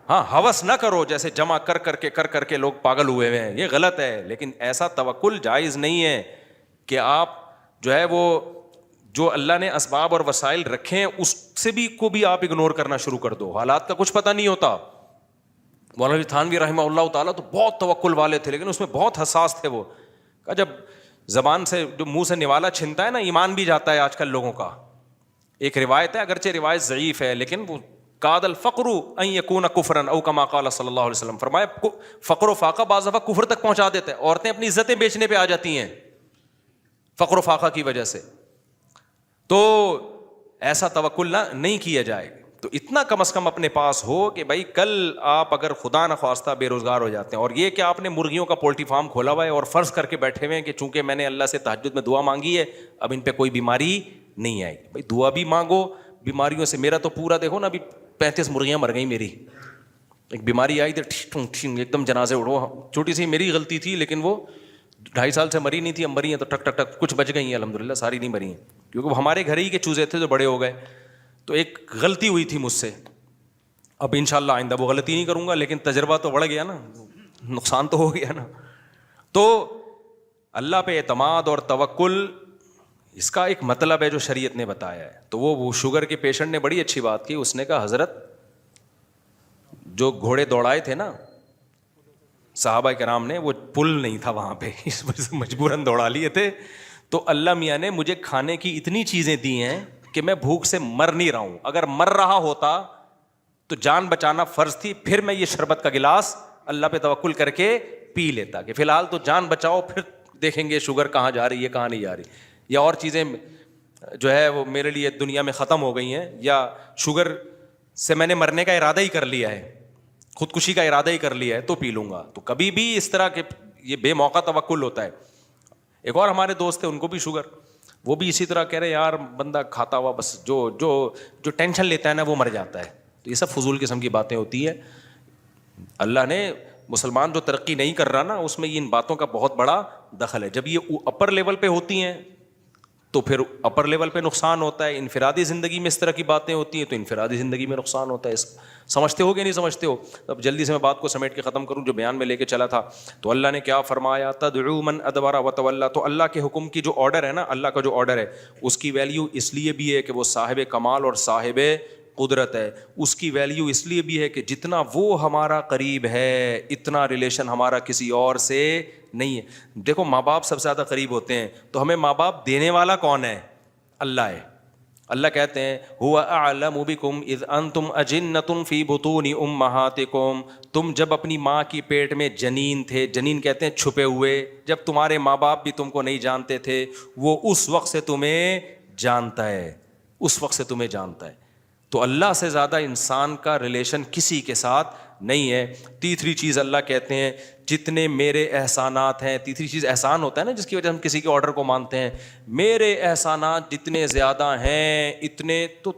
[SPEAKER 2] ہاں ہوس نہ کرو جیسے جمع کر کر کے لوگ پاگل ہوئے ہیں، یہ غلط ہے. لیکن ایسا توکل جائز نہیں ہے کہ آپ جو ہے وہ جو اللہ نے اسباب اور وسائل رکھے ہیں اس سے بھی کو بھی آپ اگنور کرنا شروع کر دو. حالات کا کچھ پتہ نہیں ہوتا. مولانا تھانوی رحمہ اللہ تعالیٰ تو بہت توکل والے تھے لیکن اس میں بہت حساس تھے. وہ کہ جب زبان سے جو منہ سے نوالا چھنتا ہے نا، ایمان بھی جاتا ہے آج کل لوگوں کا. ایک روایت ہے، اگرچہ روایت ضعیف ہے لیکن وہ کاد الفقر ان یکون کفرا او کما قال صلی اللہ علیہ وسلم، فرمایا فقر و فاقہ بعض دفعہ کفر تک پہنچا دیتا ہے. عورتیں اپنی عزتیں بیچنے پہ آ جاتی ہیں فقر و فاقہ کی وجہ سے. تو ایسا توکل نہیں کیا جائے. تو اتنا کم از کم اپنے پاس ہو کہ بھائی کل آپ اگر خدا نخواستہ بے روزگار ہو جاتے ہیں، اور یہ کہ آپ نے مرغیوں کا پولٹری فارم کھولا ہوا ہے اور فرض کر کے بیٹھے ہوئے ہیں کہ چونکہ میں نے اللہ سے تہجد میں دعا مانگی ہے اب ان پہ کوئی بیماری نہیں آئے گی. بھائی دعا بھی مانگو بیماریوں سے. میرا تو پورا دیکھو نا، ابھی 35 مرغیاں مر گئیں میری. ایک بیماری آئی تھی ایک دم جنازے اڑو، چھوٹی سی میری غلطی تھی لیکن وہ 2.5 سال سے مری نہیں تھی، اب مری ہیں تو ٹک ٹک ٹک کچھ بچ گئی ہیں الحمدللہ، ساری نہیں مری ہیں کیونکہ وہ ہمارے گھر ہی کے چوزے تھے جو بڑے ہو گئے. تو ایک غلطی ہوئی تھی مجھ سے، اب انشاءاللہ آئندہ وہ غلطی نہیں کروں گا، لیکن تجربہ تو بڑھ گیا نا، نقصان تو ہو گیا نا. تو اللہ پہ اعتماد اور توکل اس کا ایک مطلب ہے جو شریعت نے بتایا ہے. تو وہ شوگر کے پیشنٹ نے بڑی اچھی بات کی. اس نے کہا حضرت جو گھوڑے دوڑائے تھے نا صحابہ کرام نے، وہ پل نہیں تھا وہاں پہ، اس وجہ سے مجبوراً دوڑا لیے تھے. تو اللہ میاں نے مجھے کھانے کی اتنی چیزیں دی ہیں کہ میں بھوک سے مر نہیں رہا ہوں. اگر مر رہا ہوتا تو جان بچانا فرض تھی، پھر میں یہ شربت کا گلاس اللہ پہ توکل کر کے پی لیتا کہ فی الحال تو جان بچاؤ، پھر دیکھیں گے شوگر کہاں جا رہی ہے کہاں نہیں جا رہی، یا اور چیزیں جو ہے وہ میرے لیے دنیا میں ختم ہو گئی ہیں، یا شوگر سے میں نے مرنے کا ارادہ ہی کر لیا ہے، خودکشی کا ارادہ ہی کر لیا ہے تو پی لوں گا. تو کبھی بھی اس طرح کے یہ بے موقع توکل ہوتا ہے. ایک اور ہمارے دوست تھے، ان کو بھی شوگر، وہ بھی اسی طرح کہہ رہے یار بندہ کھاتا ہوا بس جو ٹینشن لیتا ہے نا وہ مر جاتا ہے. تو یہ سب فضول قسم کی باتیں ہوتی ہیں. اللہ نے مسلمان جو ترقی نہیں کر رہا نا اس میں ان باتوں کا بہت بڑا دخل ہے. جب یہ اپر لیول پہ ہوتی ہیں تو پھر اپر لیول پہ نقصان ہوتا ہے. انفرادی زندگی میں اس طرح کی باتیں ہوتی ہیں تو انفرادی زندگی میں نقصان ہوتا ہے. سمجھتے ہو کہ نہیں سمجھتے ہو؟ اب جلدی سے میں بات کو سمیٹ کے ختم کروں جو بیان میں لے کے چلا تھا. تو اللہ نے کیا فرمایا؟ تدعو من ادبر وتولی. تو اللہ کے حکم کی جو آرڈر ہے نا، اللہ کا جو آرڈر ہے اس کی ویلیو اس لیے بھی ہے کہ وہ صاحب کمال اور صاحب قدرت ہے. اس کی ویلیو اس لیے بھی ہے کہ جتنا وہ ہمارا قریب ہے اتنا ریلیشن ہمارا کسی اور سے نہیں ہے. دیکھو ماں باپ سب سے زیادہ قریب ہوتے ہیں، تو ہمیں ماں باپ دینے والا کون ہے؟ اللہ ہے. اللہ کہتے ہیں هو اعلم بكم اذ انتم اجنۃ فی بطون امہاتکم. تم جب اپنی ماں کی پیٹ میں جنین تھے، جنین کہتے ہیں چھپے ہوئے، جب تمہارے ماں باپ بھی تم کو نہیں جانتے تھے، وہ اس وقت سے تمہیں جانتا ہے، اس وقت سے تمہیں جانتا ہے. تو اللہ سے زیادہ انسان کا ریلیشن کسی کے ساتھ نہیں ہے. تیسری چیز اللہ کہتے ہیں جتنے میرے احسانات ہیں، تیسری چیز احسان ہوتا ہے نا جس کی وجہ ہم کسی کے آرڈر کو مانتے ہیں. میرے احسانات جتنے زیادہ ہیں اتنے تو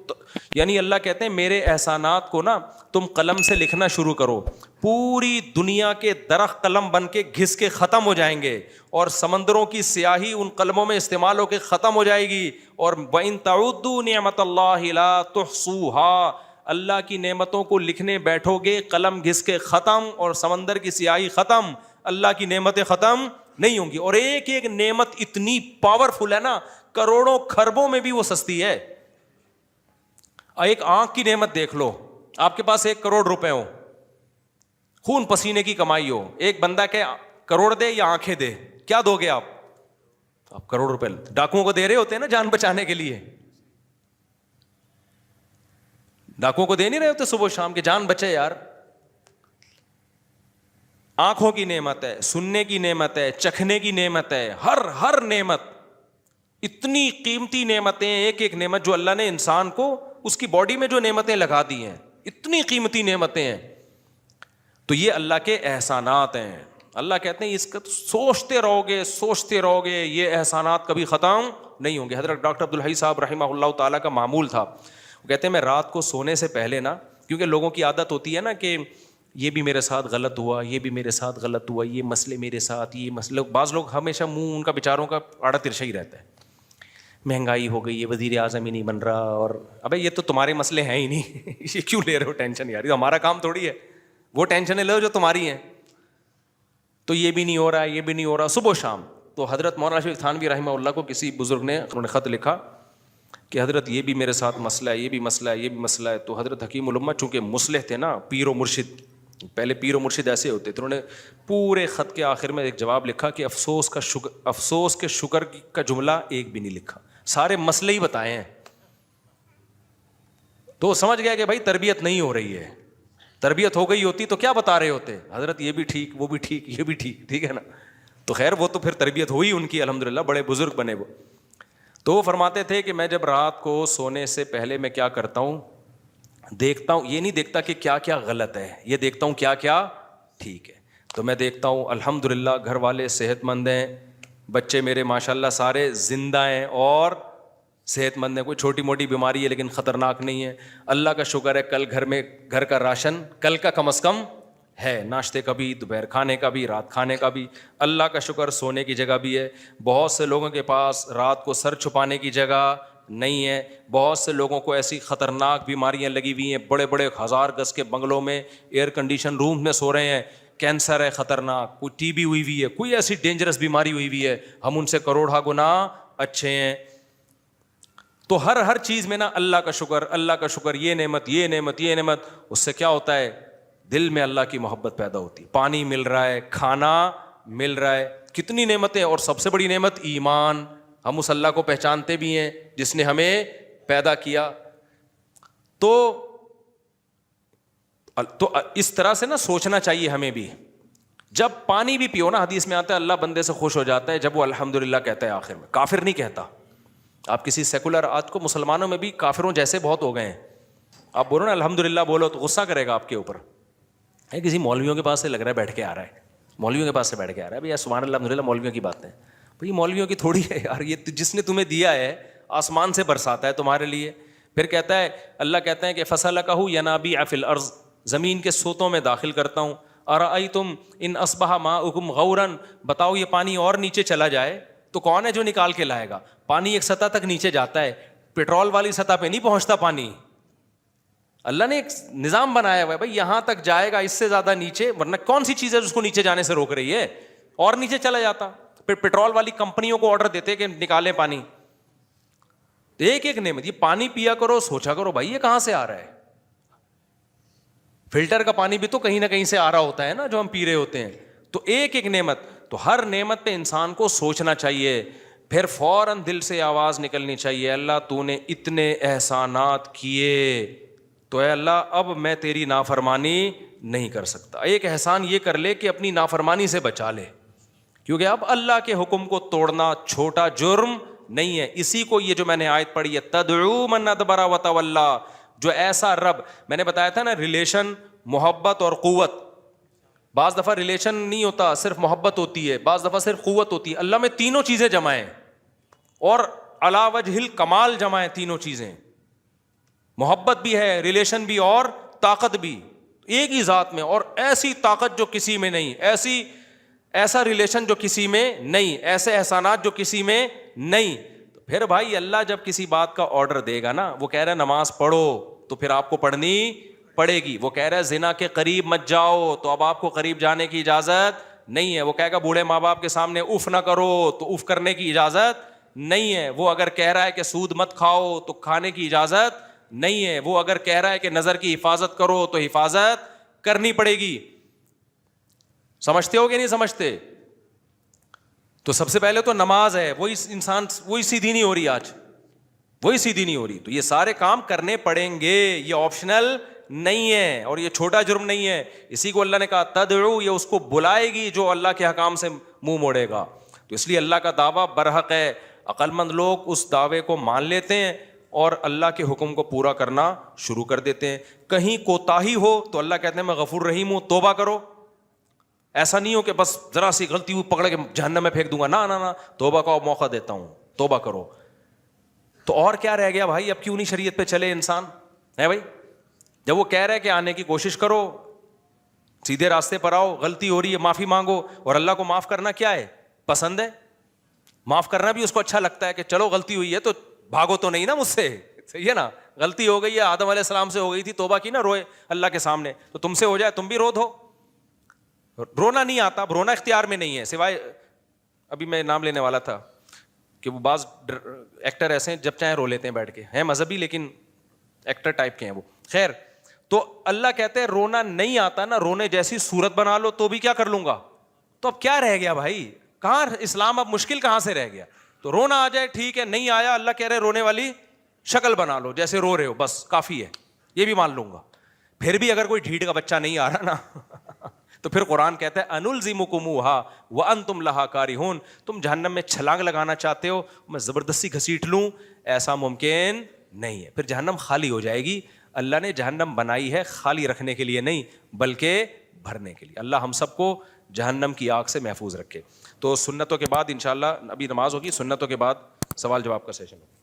[SPEAKER 2] یعنی اللہ کہتے ہیں میرے احسانات کو نا تم قلم سے لکھنا شروع کرو، پوری دنیا کے درخت قلم بن کے گھس کے ختم ہو جائیں گے، اور سمندروں کی سیاہی ان قلموں میں استعمال ہو کے ختم ہو جائے گی. اور وَإِن تَعُدُّوا نِعْمَةَ اللَّهِ لَا تُحْصُوهَا. اللہ کی نعمتوں کو لکھنے بیٹھو گے قلم گھس کے ختم، اور سمندر کی سیاہی ختم، اللہ کی نعمتیں ختم نہیں ہوں گی. اور ایک ایک نعمت اتنی پاورفل ہے نا، کروڑوں خربوں میں بھی وہ سستی ہے. ایک آنکھ کی نعمت دیکھ لو، آپ کے پاس 1 کروڑ روپے ہو، خون پسینے کی کمائی ہو، ایک بندہ کہ کروڑ دے یا آنکھیں دے، کیا دو گے آپ؟ آپ کروڑ روپے ڈاکوؤں کو دے رہے ہوتے ہیں نا جان بچانے کے لیے. ڈاکوؤں کو دے نہیں رہے ہوتے صبح شام کے جان بچے یار. آنکھوں کی نعمت ہے، سننے کی نعمت ہے، چکھنے کی نعمت ہے، ہر نعمت اتنی قیمتی نعمتیں، ایک ایک نعمت جو اللہ نے انسان کو اس کی باڈی میں جو نعمتیں لگا دی ہیں، اتنی قیمتی نعمتیں ہیں. تو یہ اللہ کے احسانات ہیں. اللہ کہتے ہیں اس کا سوچتے رہو گے یہ احسانات کبھی ختم نہیں ہوں گے. حضرت ڈاکٹر عبدالحی صاحب رحمہ اللہ تعالیٰ کا معمول تھا، وہ کہتے ہیں میں رات کو سونے سے پہلے نا، کیونکہ لوگوں کی عادت ہوتی ہے نا کہ یہ بھی میرے ساتھ غلط ہوا, یہ بھی میرے ساتھ غلط ہوا, یہ مسئلے میرے ساتھ, یہ مسئلے. بعض لوگ ہمیشہ منہ ان کا بیچاروں کا آڑا ترچھا ہی رہتا ہے, مہنگائی ہو گئی, یہ وزیر اعظم ہی نہیں بن رہا, اور ابے یہ تو تمہارے مسئلے ہیں ہی نہیں, یہ کیوں لے رہے ہو ٹینشن یار, یہ ہمارا کام تھوڑی ہے, وہ ٹینشنیں لو جو تمہاری ہیں. تو یہ بھی نہیں ہو رہا, یہ بھی نہیں ہو رہا, صبح و شام. تو حضرت مولانا شفیق تھانوی رحمہ اللہ کو کسی بزرگ نے, انہوں نے خط لکھا کہ حضرت یہ بھی میرے ساتھ مسئلہ ہے, یہ بھی مسئلہ ہے, یہ بھی مسئلہ ہے. تو حضرت حکیم الامت چونکہ مصلح تھے نا, پیر و مرشد, پہلے پیر و مرشد ایسے ہوتے تھے, انہوں نے پورے خط کے آخر میں ایک جواب لکھا کہ افسوس کے شکر کا جملہ ایک بھی نہیں لکھا, سارے مسئلے ہی بتائے ہیں. تو سمجھ گیا کہ بھائی تربیت نہیں ہو رہی ہے, تربیت ہو گئی ہوتی تو کیا بتا رہے ہوتے, حضرت یہ بھی ٹھیک, وہ بھی ٹھیک, یہ بھی ٹھیک, ٹھیک ہے نا. تو خیر وہ تو پھر تربیت ہوئی ان کی الحمدللہ, بڑے بزرگ بنے وہ. تو وہ فرماتے تھے کہ میں جب رات کو سونے سے پہلے میں کیا کرتا ہوں, دیکھتا ہوں, یہ نہیں دیکھتا کہ کیا کیا غلط ہے, یہ دیکھتا ہوں کیا کیا ٹھیک ہے. تو میں دیکھتا ہوں الحمدللہ گھر والے صحت مند ہیں, بچے میرے ماشاءاللہ سارے زندہ ہیں اور صحت مند ہیں, کوئی چھوٹی موٹی بیماری ہے لیکن خطرناک نہیں ہے. اللہ کا شکر ہے کل گھر میں گھر کا راشن کل کا کم از کم ہے, ناشتے کا بھی, دوپہر کھانے کا بھی, رات کھانے کا بھی. اللہ کا شکر سونے کی جگہ بھی ہے. بہت سے لوگوں کے پاس رات کو سر چھپانے کی جگہ نہیں ہے. بہت سے لوگوں کو ایسی خطرناک بیماریاں لگی ہوئی ہیں, بڑے بڑے 1000 گز کے بنگلوں میں ایئر کنڈیشن روم میں سو رہے ہیں. کینسر ہے خطرناک, کوئی ٹی بی ہوئی ہوئی ہے, کوئی ایسی ڈینجرس بیماری ہوئی ہوئی ہے, ہم ان سے کروڑا گنا اچھے ہیں. تو ہر چیز میں نا اللہ کا شکر, اللہ کا شکر, یہ نعمت, یہ نعمت, یہ نعمت. اس سے کیا ہوتا ہے, دل میں اللہ کی محبت پیدا ہوتی. پانی مل رہا ہے, کھانا مل رہا ہے, کتنی نعمتیں. اور سب سے بڑی نعمت ایمان, ہم اس اللہ کو پہچانتے بھی ہیں جس نے ہمیں پیدا کیا. تو اس طرح سے نا سوچنا چاہیے ہمیں بھی. جب پانی بھی پیو نا, حدیث میں آتا ہے اللہ بندے سے خوش ہو جاتا ہے جب وہ الحمدللہ کہتا ہے آخر میں, کافر نہیں کہتا. آپ کسی سیکولر, آج کو مسلمانوں میں بھی کافروں جیسے بہت ہو گئے ہیں, آپ بولو نا الحمدللہ بولو تو غصہ کرے گا آپ کے اوپر. کسی مولویوں کے پاس سے لگ رہا ہے بیٹھ کے آ رہا ہے, مولویوں کے پاس سے بیٹھ کے آ رہا ہے, بھائی سبحان اللہ الحمدللہ مولویوں کی باتیں. بھائی مولویوں کی تھوڑی ہے یار, یہ جس نے تمہیں دیا ہے آسمان سے برساتا ہے تمہارے لیے. پھر کہتا ہے, اللہ کہتا ہے کہ فسلکہ ینابیع فی الارض, زمین کے سوتوں میں داخل کرتا ہوں. ارأیتم ان اصبح ماؤکم غورا, بتاؤ یہ پانی اور نیچے چلا جائے تو کون ہے جو نکال کے لائے گا. پانی ایک سطح تک نیچے جاتا ہے, پیٹرول والی سطح پہ نہیں پہنچتا پانی. اللہ نے ایک نظام بنایا ہوا ہے, بھائی یہاں تک جائے گا, اس سے زیادہ نیچے, ورنہ کون سی چیز ہے جس کو نیچے جانے سے روک رہی ہے, اور نیچے چلا جاتا. پھر پیٹرول والی کمپنیوں کو آرڈر دیتے کہ نکالیں پانی. ایک ایک نعمت, یہ پانی پیا کرو, سوچا کرو بھائی یہ کہاں سے آ رہا ہے. فلٹر کا پانی بھی تو کہیں نہ کہیں سے آ رہا ہوتا ہے نا جو ہم پی رہے ہوتے ہیں. تو ایک ایک نعمت, تو ہر نعمت پہ انسان کو سوچنا چاہیے. پھر فوراً دل سے آواز نکلنی چاہیے, اللہ تو نے اتنے احسانات کیے, تو اے اللہ اب میں تیری نافرمانی نہیں کر سکتا. ایک احسان یہ کر لے کہ اپنی نافرمانی سے بچا لے, کیونکہ اب اللہ کے حکم کو توڑنا چھوٹا جرم نہیں ہے. اسی کو یہ جو میں نے آیت پڑھی ہے, تدعو من ادبر وتولی, جو ایسا رب, میں نے بتایا تھا نا ریلیشن, محبت اور قوت. بعض دفعہ ریلیشن نہیں ہوتا, صرف محبت ہوتی ہے, بعض دفعہ صرف قوت ہوتی ہے. اللہ میں تینوں چیزیں جمع ہیں, اور علی وجہ الکمال جمع ہیں تینوں چیزیں. محبت بھی ہے, ریلیشن بھی, اور طاقت بھی, ایک ہی ذات میں. اور ایسی طاقت جو کسی میں نہیں, ایسا ریلیشن جو کسی میں نہیں, ایسے احسانات جو کسی میں نہیں. پھر بھائی اللہ جب کسی بات کا آرڈر دے گا نا, وہ کہہ رہا ہے نماز پڑھو, تو پھر آپ کو پڑھنی پڑے گی. وہ کہہ رہا ہے زنا کے قریب مت جاؤ, تو اب آپ کو قریب جانے کی اجازت نہیں ہے. وہ کہے گا بوڑھے ماں باپ کے سامنے اف نہ کرو, تو اف کرنے کی اجازت نہیں ہے. وہ اگر کہہ رہا ہے کہ سود مت کھاؤ, تو کھانے کی اجازت نہیں ہے. وہ اگر کہہ رہا ہے کہ نظر کی حفاظت کرو, تو حفاظت کرنی پڑے گی. سمجھتے ہو کہ نہیں سمجھتے؟ تو سب سے پہلے تو نماز ہے, وہی انسان وہی سیدھی نہیں ہو رہی, آج وہی سیدھی نہیں ہو رہی. تو یہ سارے کام کرنے پڑیں گے, یہ آپشنل نہیں ہے, اور یہ چھوٹا جرم نہیں ہے. اسی کو اللہ نے کہا تدعو, یہ اس کو بلائے گی جو اللہ کے حکام سے منہ موڑے گا. تو اس لیے اللہ کا دعویٰ برحق ہے. عقل مند لوگ اس دعوے کو مان لیتے ہیں اور اللہ کے حکم کو پورا کرنا شروع کر دیتے ہیں. کہیں کوتاہی ہو تو اللہ کہتے ہیں میں غفور رحیم ہوں, توبہ کرو. ایسا نہیں ہو کہ بس ذرا سی غلطی ہوئی پکڑ کے جہنم میں پھینک دوں گا, نہ, توبہ کا موقع دیتا ہوں, توبہ کرو. تو اور کیا رہ گیا بھائی, اب کیوں نہیں شریعت پہ چلے انسان ہے بھائی. جب وہ کہہ رہے کہ آنے کی کوشش کرو, سیدھے راستے پر آؤ, غلطی ہو رہی ہے معافی مانگو, اور اللہ کو معاف کرنا کیا ہے, پسند ہے, معاف کرنا بھی اس کو اچھا لگتا ہے کہ چلو غلطی ہوئی ہے تو بھاگو تو نہیں نا مجھ سے, صحیح ہے نا, غلطی ہو گئی ہے, آدم علیہ السلام سے ہو گئی تھی, توبہ کی نا, روئے اللہ کے سامنے, تو تم سے ہو جائے تم بھی رو دو. رونا نہیں آتا, رونا اختیار میں نہیں ہے, سوائے ابھی میں نام لینے والا تھا کہ وہ بعض ایکٹر ایسے ہیں جب چاہیں رو لیتے ہیں بیٹھ کے, ہیں مذہبی لیکن ایکٹر ٹائپ کے ہیں وہ. خیر, تو اللہ کہتے ہیں رونا نہیں آتا نا, رونے جیسی صورت بنا لو تو بھی کیا کر لوں گا. تو اب کیا رہ گیا بھائی, کہاں اسلام اب مشکل کہاں سے رہ گیا. تو رونا آ جائے ٹھیک ہے, نہیں آیا اللہ کہہ رہے رونے والی شکل بنا لو جیسے رو رہے ہو, بس کافی ہے, یہ بھی مان لوں گا. پھر بھی اگر کوئی ڈھیٹ کا بچہ نہیں آ رہا نا تو پھر قرآن کہتا ہے انلزمکموہا وانتم لہا کارہون, تم جہنم میں چھلانگ لگانا چاہتے ہو, میں زبردستی گھسیٹ لوں, ایسا ممکن نہیں ہے. پھر جہنم خالی ہو جائے گی. اللہ نے جہنم بنائی ہے خالی رکھنے کے لیے نہیں بلکہ بھرنے کے لیے. اللہ ہم سب کو جہنم کی آگ سے محفوظ رکھے. تو سنتوں کے بعد انشاءاللہ ابھی نماز ہوگی, سنتوں کے بعد سوال جواب کا سیشن ہوگا.